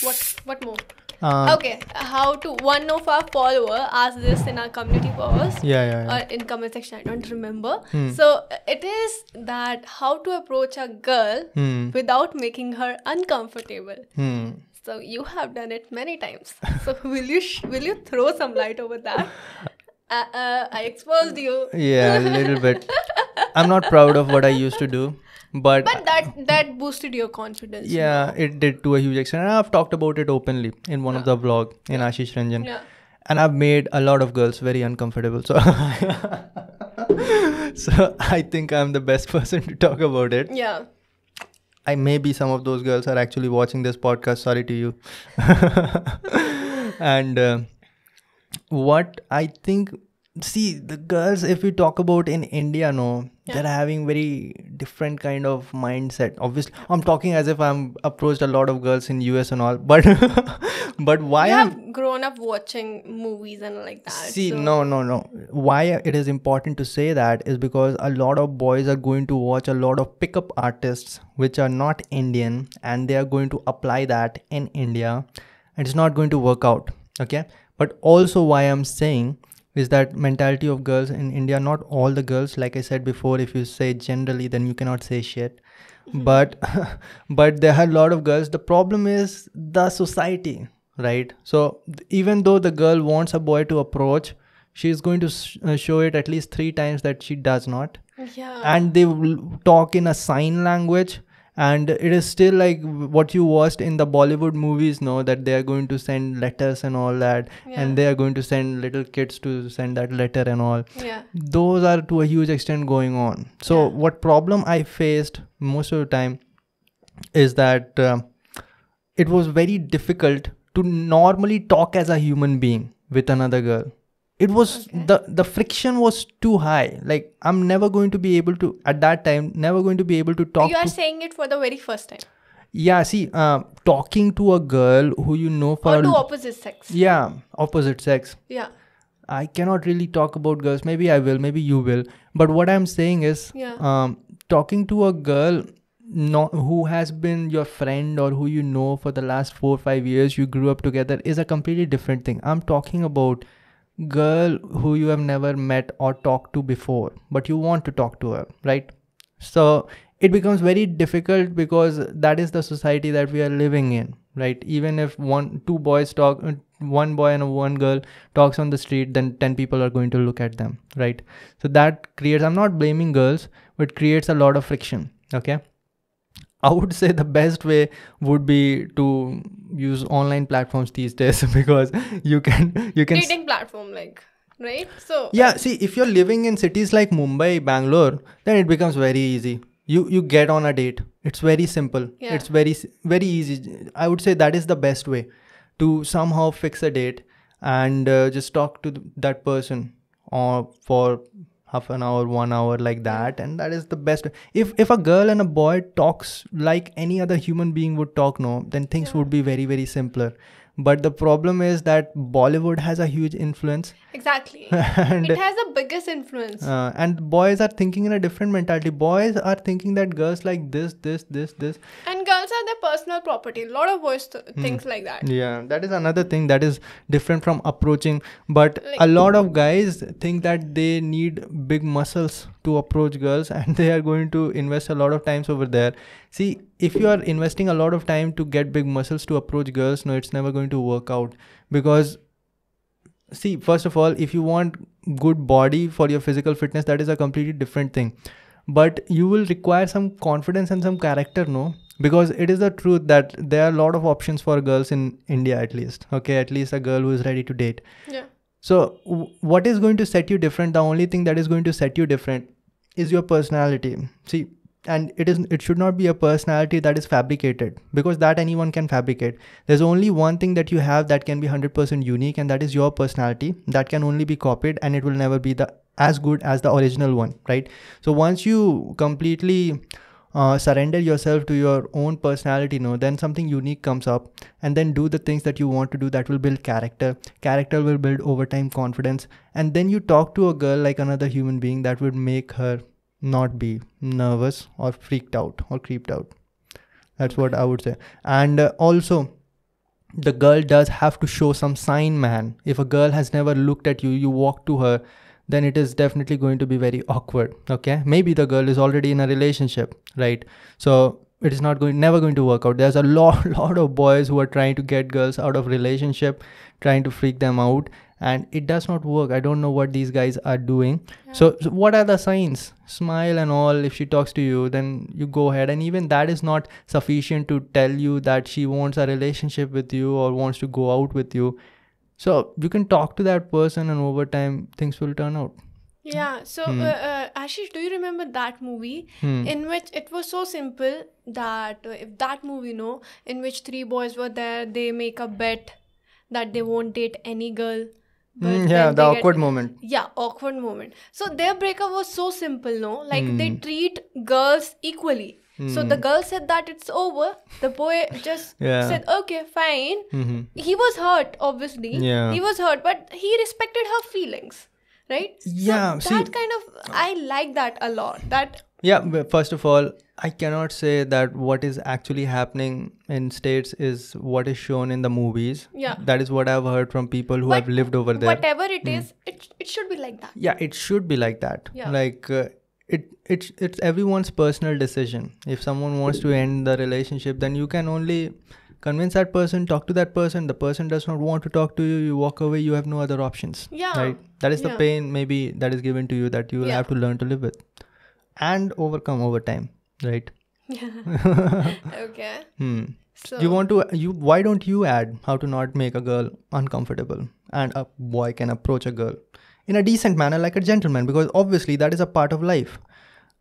What more? Um, Okay, how to one of our follower asked this in our community post or in comment section. I don't remember. So it is that how to approach a girl without making her uncomfortable. So you have done it many times. So will you throw some light over that? I exposed you. Yeah, a little bit. I'm not proud of what I used to do, but that boosted your confidence. yeah, it did to a huge extent. And I've talked about it openly in one of the vlog in Ashish Ranjan. Yeah. And I've made a lot of girls very uncomfortable. So, so I think I'm the best person to talk about it. Yeah. Maybe some of those girls are actually watching this podcast. Sorry to you. And what I think, see, the girls, if we talk about in India, they're having very different kind of mindset. Obviously, I'm talking as if I'm approached a lot of girls in US and all, but but why You I'm have grown up watching movies and like that. See, so- no. Why it is important to say that is because a lot of boys are going to watch a lot of pickup artists which are not Indian, and they are going to apply that in India, and it's not going to work out. Okay, but also why I'm saying is that mentality of girls in India, not all the girls, like I said before, if you say generally, then you cannot say shit. But but there are a lot of girls. The problem is the society, right? So even though the girl wants a boy to approach, she's going to show it at least 3 times that she does not. Yeah. And they will talk in a sign language, and it is still like what you watched in the Bollywood movies, that they are going to send letters and all that, and they are going to send little kids to send that letter and all. Yeah. Those are to a huge extent going on. So what problem I faced most of the time is that it was very difficult to normally talk as a human being with another girl. It was the friction was too high. Like I'm never going to be able to, at that time, never going to be able to talk. You are saying it for the very first time. Yeah, see, talking to a girl who you know for Or to opposite sex. Yeah, opposite sex. Yeah. I cannot really talk about girls. Maybe I will, maybe you will. But what I'm saying is, talking to a girl who has been your friend or who you know for the last 4 or 5 years, you grew up together, is a completely different thing. I'm talking about girl who you have never met or talked to before, but you want to talk to her, right? So it becomes very difficult because that is the society that we are living in, right? Even if two boys talk, one boy and one girl talks on the street, then 10 people are going to look at them, right? So that creates, I'm not blaming girls, but creates a lot of friction. Okay, I would say the best way would be to use online platforms these days because you can Dating platform, like, right? So yeah, see, if you're living in cities like Mumbai, Bangalore, then it becomes very easy. You get on a date. It's very simple. Yeah. It's very easy. I would say that is the best way to somehow fix a date and just talk to that person for half an hour, 1 hour, like that, and that is the best. If a girl and a boy talks like any other human being would talk, then things would be very, very simpler. But the problem is that Bollywood has a huge influence. Exactly. And it has the biggest influence. And boys are thinking in a different mentality. Boys are thinking that girls like this. And girls are their personal property. A lot of boys thinks like that. Yeah, that is another thing that is different from approaching. But a lot of guys think that they need big muscles to approach girls, and they are going to invest a lot of times over there. See, if you are investing a lot of time to get big muscles to approach girls, it's never going to work out. Because see, first of all, if you want good body for your physical fitness, that is a completely different thing. But you will require some confidence and some character, because it is the truth that there are a lot of options for girls in India, at least. Okay, at least a girl who is ready to date. Yeah. So what is going to set you different? The only thing that is going to set you different is your personality. See, and it should not be a personality that is fabricated, because that anyone can fabricate. There's only one thing that you have that can be 100% unique, and that is your personality. That can only be copied, and it will never be as good as the original one, right? So once you completely surrender yourself to your own personality, then something unique comes up, and then do the things that you want to do. That will build character. Character will build over time confidence, and then you talk to a girl like another human being. That would make her not be nervous or freaked out or creeped out. That's what I would say. And also, the girl does have to show some sign, man. If a girl has never looked at you, you walk to her, then it is definitely going to be very awkward. Okay, maybe the girl is already in a relationship, right? So it is never going to work out. There's a lot of boys who are trying to get girls out of relationship, trying to freak them out, and it does not work. I don't know what these guys are doing. So what are the signs? Smile and all. If she talks to you, then you go ahead, and even that is not sufficient to tell you that she wants a relationship with you or wants to go out with you. So you can talk to that person, and over time things will turn out. Yeah. So Ashish, do you remember that movie in which it was so simple that if that movie, in which 3 boys were there, they make a bet that they won't date any girl. The awkward moment. Yeah, awkward moment. So their breakup was so simple, Like they treat girls equally. So the girl said that it's over. The boy just said, okay, fine. He was hurt, obviously. Yeah. He was hurt, but he respected her feelings, right? Yeah. So that kind of, I like that a lot. But first of all, I cannot say that what is actually happening in States is what is shown in the movies. Yeah. That is what I've heard from people who have lived over there. Whatever it is, it should be like that. Yeah, it should be like that. Yeah. Like it's everyone's personal decision. If someone wants to end the relationship, then you can only convince that person, talk to that person. The person does not want to talk to you, you walk away, you have no other options. Yeah. Right? That is the pain maybe that is given to you that you will have to learn to live with and overcome over time. Right? Yeah. Okay. So why don't you add how to not make a girl uncomfortable and a boy can approach a girl in a decent manner like a gentleman, because obviously that is a part of life.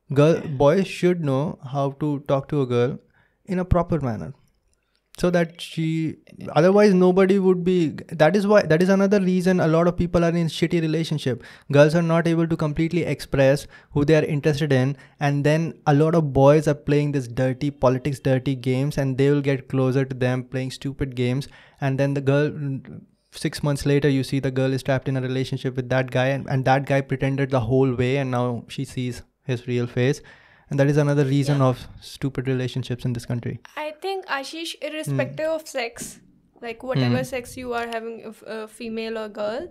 Boys should know how to talk to a girl in a proper manner, so that otherwise nobody would be. That is another reason a lot of people are in shitty relationship. Girls are not able to completely express who they are interested in, and then a lot of boys are playing this dirty games, and they will get closer to them playing stupid games, and then the girl, 6 months later, you see the girl is trapped in a relationship with that guy, and that guy pretended the whole way, and now she sees his real face. And that is another reason of stupid relationships in this country. I think, Ashish, irrespective of sex, like whatever sex you are having, female or girl,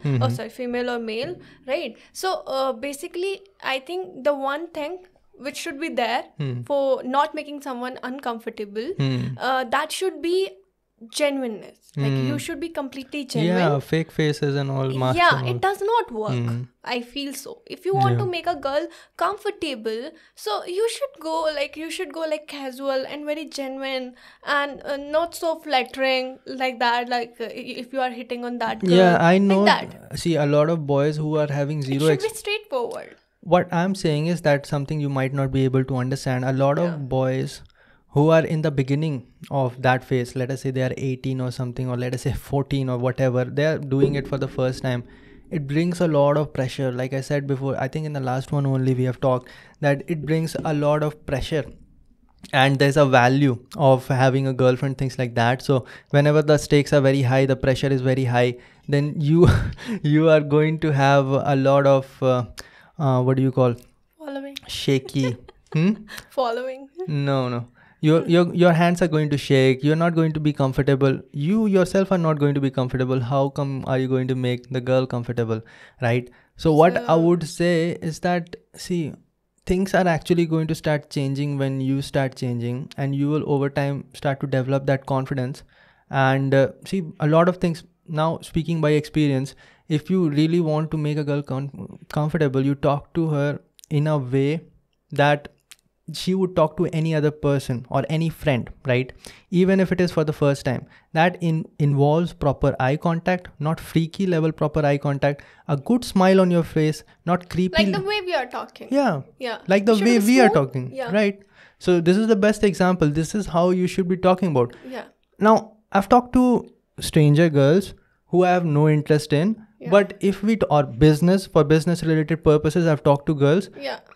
female or male, right? So basically, I think the one thing which should be there for not making someone uncomfortable, that should be genuineness. Like you should be completely genuine. Yeah, fake faces and all masks. Yeah, and all. it does not work. I feel so. If you want to make a girl comfortable, so you should go like casual and very genuine and not so flattering like that. Like if you are hitting on that girl. Yeah, I know. Like that. See, a lot of boys who are having zero. It should be straightforward. What I'm saying is that something you might not be able to understand. A lot of boys who are in the beginning of that phase, let us say they are 18 or something, or let us say 14 or whatever, they are doing it for the first time. It brings a lot of pressure. Like I said before, I think in the last one only we have talked that it brings a lot of pressure, and there's a value of having a girlfriend, things like that. So whenever the stakes are very high, the pressure is very high, then you are going to have a lot of what do you call? Following. Shaky. Following. No. Your hands are going to shake. You're not going to be comfortable. You yourself are not going to be comfortable. How come are you going to make the girl comfortable, right? So what I would say is that, see, things are actually going to start changing when you start changing, and you will over time start to develop that confidence. And see, a lot of things now, speaking by experience, if you really want to make a girl comfortable, you talk to her in a way that she would talk to any other person or any friend, right? Even if it is for the first time. That involves proper eye contact, not freaky level proper eye contact, a good smile on your face, not creepy. Like the way we are talking. Yeah. Like the way we are talking, right? So this is the best example. This is how you should be talking about. Yeah. Now, I've talked to stranger girls who I have no interest in. But if for business related purposes, I've talked to girls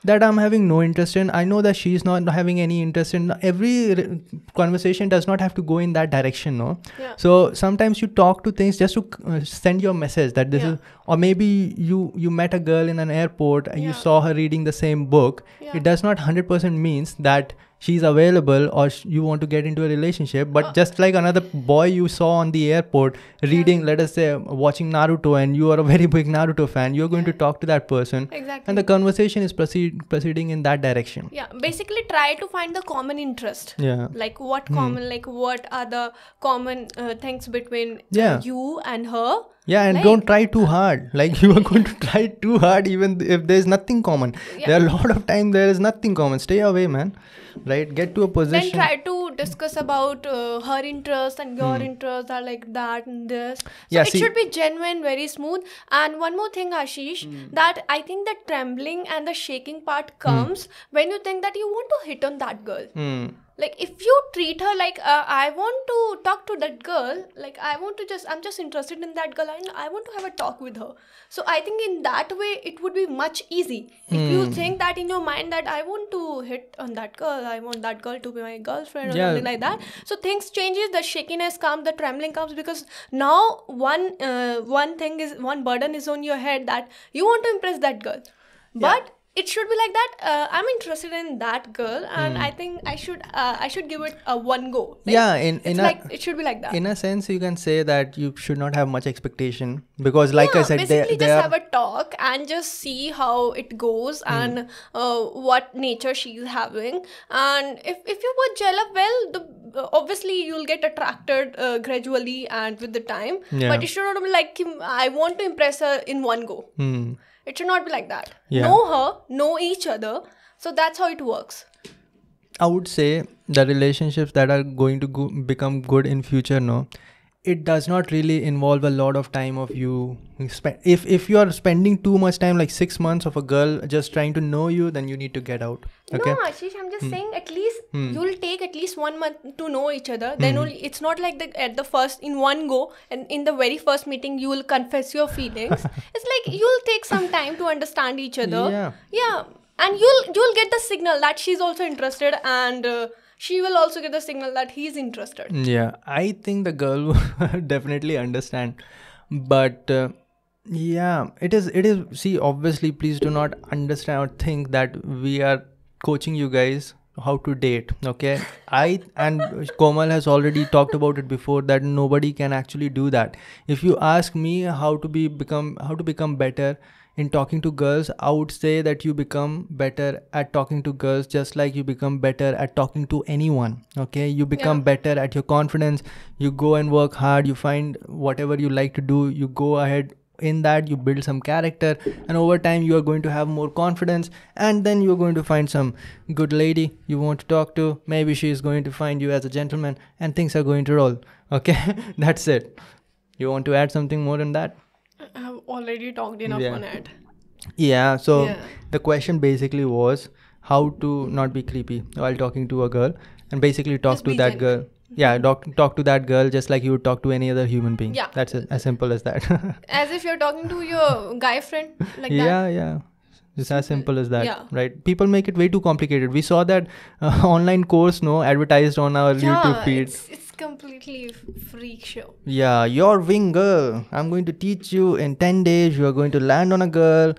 that I'm having no interest in. I know that she's not having any interest in. Every conversation does not have to go in that direction, no? Yeah. So sometimes you talk to things just to send your message that this is, or maybe you met a girl in an airport and you saw her reading the same book. It does not 100% means that she's available or you want to get into a relationship. But just like another boy you saw on the airport reading, let us say, watching Naruto, and you are a very big Naruto fan, you're going to talk to that person. Exactly. And the conversation is proceeding in that direction. Yeah, basically try to find the common interest. Yeah. Like what common, like what are the common things between you and her. Yeah, and don't try too hard. Like you are going to try too hard even if there's nothing common. Yeah. There are a lot of time there is nothing common. Stay away, man. Right? Get to a position. Then try to discuss about her interests and your interests are like that and this. So it should be genuine, very smooth. And one more thing, Ashish, that I think the trembling and the shaking part comes when you think that you want to hit on that girl. Like if you treat her like I want to talk to that girl, like I'm just interested in that girl and I want to have a talk with her. So I think in that way it would be much easy. If you think that in your mind that I want to hit on that girl, I want that girl to be my girlfriend or something like that. So things changes, the shakiness comes, the trembling comes, because now one burden is on your head that you want to impress that girl. But it should be like that. I'm interested in that girl, and I think I should give it a one go. Like, it should be like that. In a sense, you can say that you should not have much expectation, because, like I said, basically just have a talk and just see how it goes and what nature she's having. And if you would gel up well, obviously you'll get attracted gradually and with the time. But it should not be like I want to impress her in one go. It should not be like that. Know her, know each other. So that's how it works. I would say the relationships that are going to become good in future, it does not really involve a lot of time of you. If you are spending too much time, like 6 months of a girl just trying to know you, then you need to get out. Okay? No, Ashish, I'm just saying at least you'll take at least 1 month to know each other. Then only, it's not like at the first, in one go, and in the very first meeting, you will confess your feelings. It's like you'll take some time to understand each other. Yeah. And you'll get the signal that she's also interested, and she will also get the signal that he's interested. Yeah, I think the girl will definitely understand. But it is. See, obviously, please do not understand or think that we are coaching you guys how to date. Okay, and Komal has already talked about it before, that nobody can actually do that. If you ask me how to become better in talking to girls, I would say that you become better at talking to girls just like you become better at talking to anyone. Okay, you become better at your confidence. You go and work hard. You find whatever you like to do. You go ahead in that. You build some character, and over time you are going to have more confidence, and then you're going to find some good lady you want to talk to. Maybe she is going to find you as a gentleman, and things are going to roll. Okay, that's it. You want to add something more than that? I've already talked enough on it. Yeah, so the question basically was how to not be creepy while talking to a girl, and basically talk to that girl. Yeah, talk to that girl just like you would talk to any other human being. Yeah. That's it, as simple as that. As if you're talking to your guy friend like that. Yeah. It's as simple as that, right? People make it way too complicated. We saw that online course advertised on our YouTube feed. It's completely freak show. Yeah, your wing girl. I'm going to teach you in 10 days. You are going to land on a girl.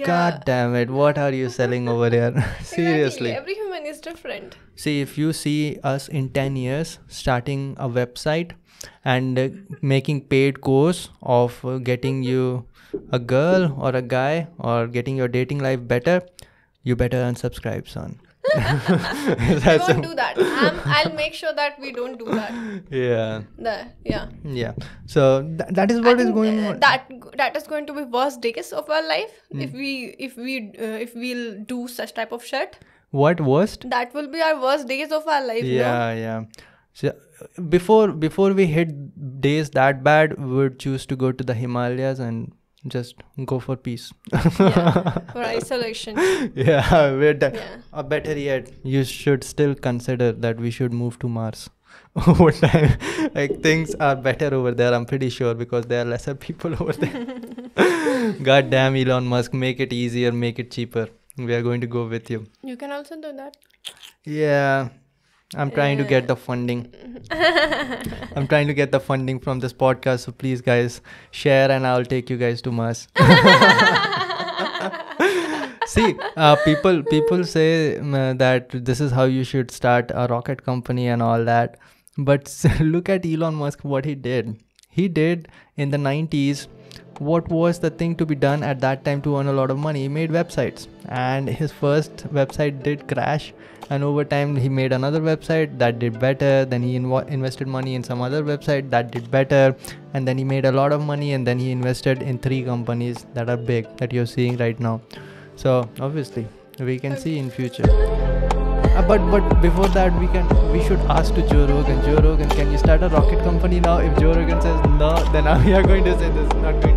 God damn it. What are you selling over here? Seriously. Exactly. Every human is different. See, if you see us in 10 years starting a website and making paid course of getting you a girl or a guy or getting your dating life better, you better unsubscribe, son. We won't do that. I'll make sure that we don't do that. Yeah. So that is what is going on. That is going to be worst days of our life if we'll do such type of shit. What worst? That will be our worst days of our life. Yeah. So before we hit days that bad, we would choose to go to the Himalayas and just go for peace. For isolation. We're done. Better yet, you should still consider that we should move to Mars over time. Like, things are better over there, I'm pretty sure, because there are lesser people over there. God damn, Elon Musk, make it easier, make it cheaper. We are going to go with you. You can also do that. Yeah. I'm trying to get the funding. I'm trying to get the funding from this podcast. So please, guys, share and I'll take you guys to Mars. See, people say that this is how you should start a rocket company and all that. But look at Elon Musk, what he did. He did in the 90s what was the thing to be done at that time to earn a lot of money. He made websites, and his first website did crash, and over time he made another website that did better. Then he invested money in some other website that did better, and then he made a lot of money, and then he invested in 3 companies that are big that you're seeing right now. So obviously we can see in future. But before that, we should ask to Joe Rogan. Joe Rogan, can you start a rocket company now? If Joe Rogan says no, then we are going to say this is not going to